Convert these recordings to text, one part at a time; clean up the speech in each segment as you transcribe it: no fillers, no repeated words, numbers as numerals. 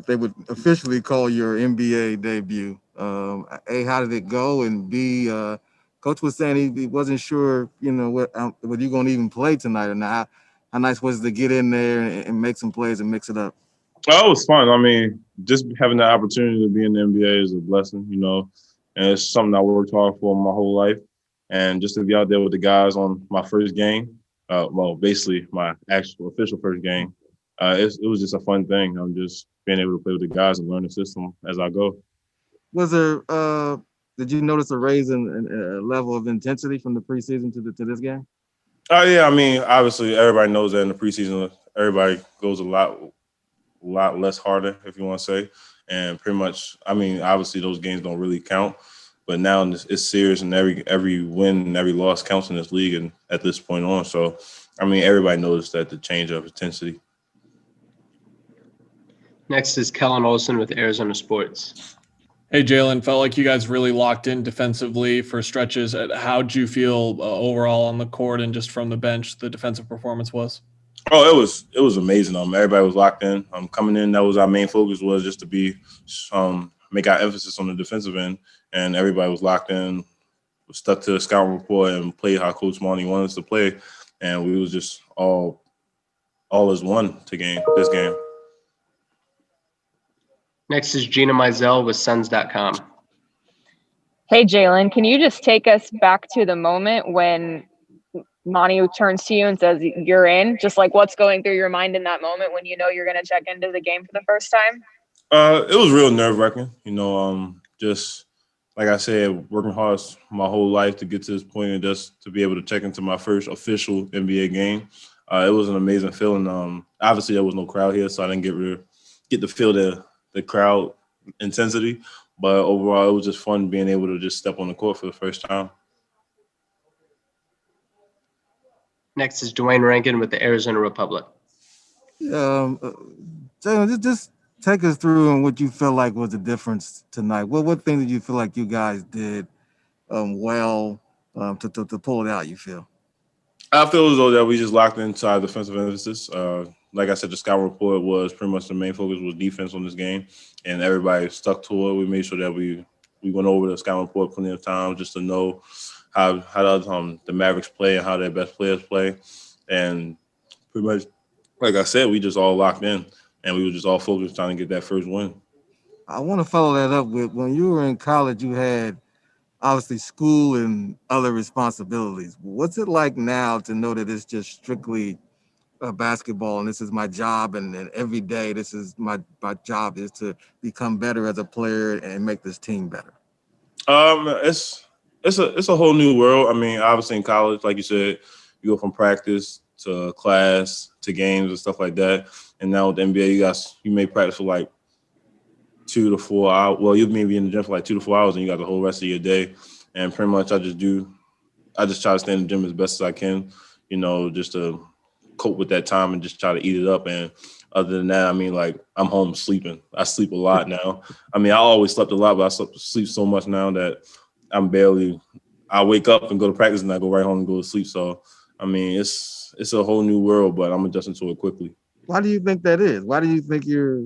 what they would officially call your NBA debut. A, how did it go? And B, Coach was saying he wasn't sure, whether you're going to even play tonight or not. How nice was it to get in there and make some plays and mix it up? Oh, it was fun. I mean, just having the opportunity to be in the NBA is a blessing, and it's something I worked hard for my whole life. And just to be out there with the guys on my first game, basically my actual official first game, it was just a fun thing. I'm just being able to play with the guys and learn the system as I go. Was there, did you notice a raise in level of intensity from the preseason to this game? Oh yeah, I mean, obviously everybody knows that in the preseason, everybody goes a lot less harder, if you want to say. And pretty much, I mean, obviously those games don't really count, but now it's serious, and every win and every loss counts in this league, and at this point on. So, I mean, everybody knows that the change of intensity. Next is Kellen Olson with Arizona Sports. Hey, Jalen, felt like you guys really locked in defensively for stretches. How'd you feel overall on the court and just from the bench, the defensive performance was? Oh, it was amazing. Everybody was locked in. Coming in, that was our main focus, was just to be make our emphasis on the defensive end, and everybody was locked in, stuck to the scouting report, and played how Coach Monty wanted us to play. And we was just all as one to this game. Next is Gina Mizell with Suns.com. Hey, Jalen, can you just take us back to the moment when Monty turns to you and says you're in? Just like what's going through your mind in that moment when you know you're going to check into the game for the first time? It was real nerve-wracking, just like I said, working hard my whole life to get to this point and just to be able to check into my first official NBA game. It was an amazing feeling. Obviously, there was no crowd here, so I didn't get to feel the crowd intensity. But overall, it was just fun being able to just step on the court for the first time. Next is Dwayne Rankin with the Arizona Republic. Jalen, just take us through on what you felt like was the difference tonight. What thing did you feel like you guys did well to pull it out, you feel? I feel as though that we just locked into our defensive emphasis. Like I said, the scout report was pretty much the main focus was defense on this game, and everybody stuck to it. We made sure that we went over the scout report plenty of times just to know how the Mavericks play and how their best players play. And pretty much, like I said, we just all locked in, and we were just all focused trying to get that first win. I want to follow that up with, when you were in college, you had obviously school and other responsibilities. What's it like now to know that it's just strictly basketball and this is my job, and every day this is my job is to become better as a player and make this team better? It's a whole new world. I mean, obviously in college, like you said, you go from practice to class to games and stuff like that. And now with the NBA, you may practice for like 2 to 4 hours. Well, you may be in the gym for like 2 to 4 hours, and you got the whole rest of your day. And pretty much, I just try to stay in the gym as best as I can, just to cope with that time and just try to eat it up. And other than that, I mean, like, I'm home sleeping. I sleep a lot now. I mean, I always slept a lot, but I sleep so much now that I wake up and go to practice and I go right home and go to sleep. So, I mean, it's a whole new world, but I'm adjusting to it quickly. Why do you think that is? Why do you think you're,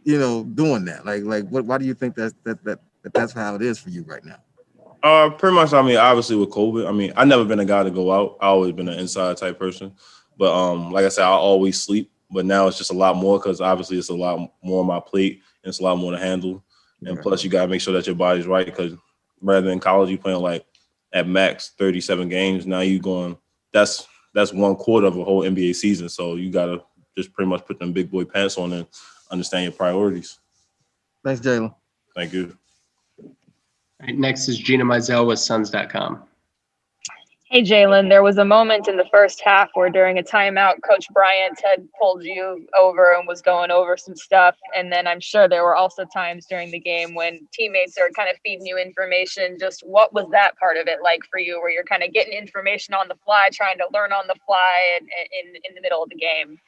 doing that? Why do you think that's how it is for you right now? Pretty much, I mean, obviously with COVID, I mean, I've never been a guy to go out. I always been an inside type person. But like I said, I always sleep. But now it's just a lot more because obviously it's a lot more on my plate and it's a lot more to handle. And plus, you got to make sure that your body's right, because rather than college, you playing like at max 37 games. Now you going, that's 1/4 of a whole NBA season. So you got to just pretty much put them big boy pants on and understand your priorities. Thanks, Jalen. Thank you. All right, next is Gina Mizell with Suns.com. Hey, Jalen, there was a moment in the first half where during a timeout, Coach Bryant had pulled you over and was going over some stuff. And then I'm sure there were also times during the game when teammates are kind of feeding you information. Just what was that part of it like for you, where you're kind of getting information on the fly, trying to learn on the fly in the middle of the game?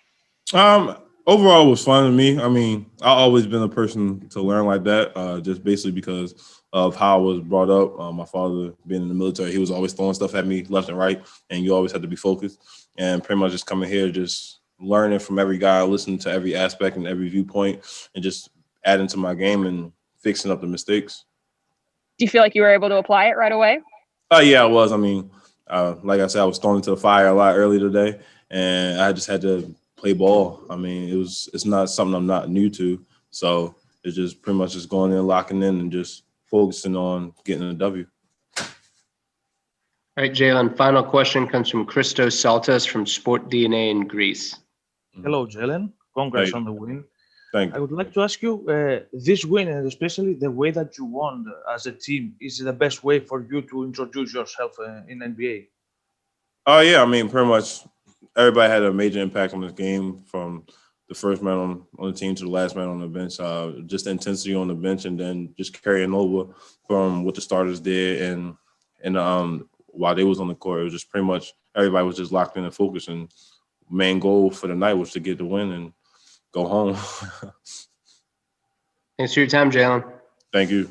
Overall, it was fun to me. I mean, I've always been a person to learn like that, just basically because of how I was brought up. My father being in the military, he was always throwing stuff at me left and right, and you always had to be focused. And pretty much just coming here, just learning from every guy, listening to every aspect and every viewpoint, and just adding to my game and fixing up the mistakes. Do you feel like you were able to apply it right away? Yeah, I was. I mean, like I said, I was thrown into the fire a lot early today, and I just had to play ball. I mean, it's not something I'm not new to, so it's just pretty much just going in, locking in, and just focusing on getting a W. All right, Jalen, final question comes from Christos Saltas from Sport DNA in Greece. Hello, Jalen. Congrats Hey. on the win. Thank I you. would like to ask you, this win, and especially the way that you won as a team, is the best way for you to introduce yourself in NBA? Oh yeah, I mean, pretty much everybody had a major impact on this game, from the first man on the team to the last man on the bench. Just the intensity on the bench, and then just carrying over from what the starters did, and while they was on the court, it was just pretty much everybody was just locked in and focused. And main goal for the night was to get the win and go home. Thanks for your time, Jalen. Thank you.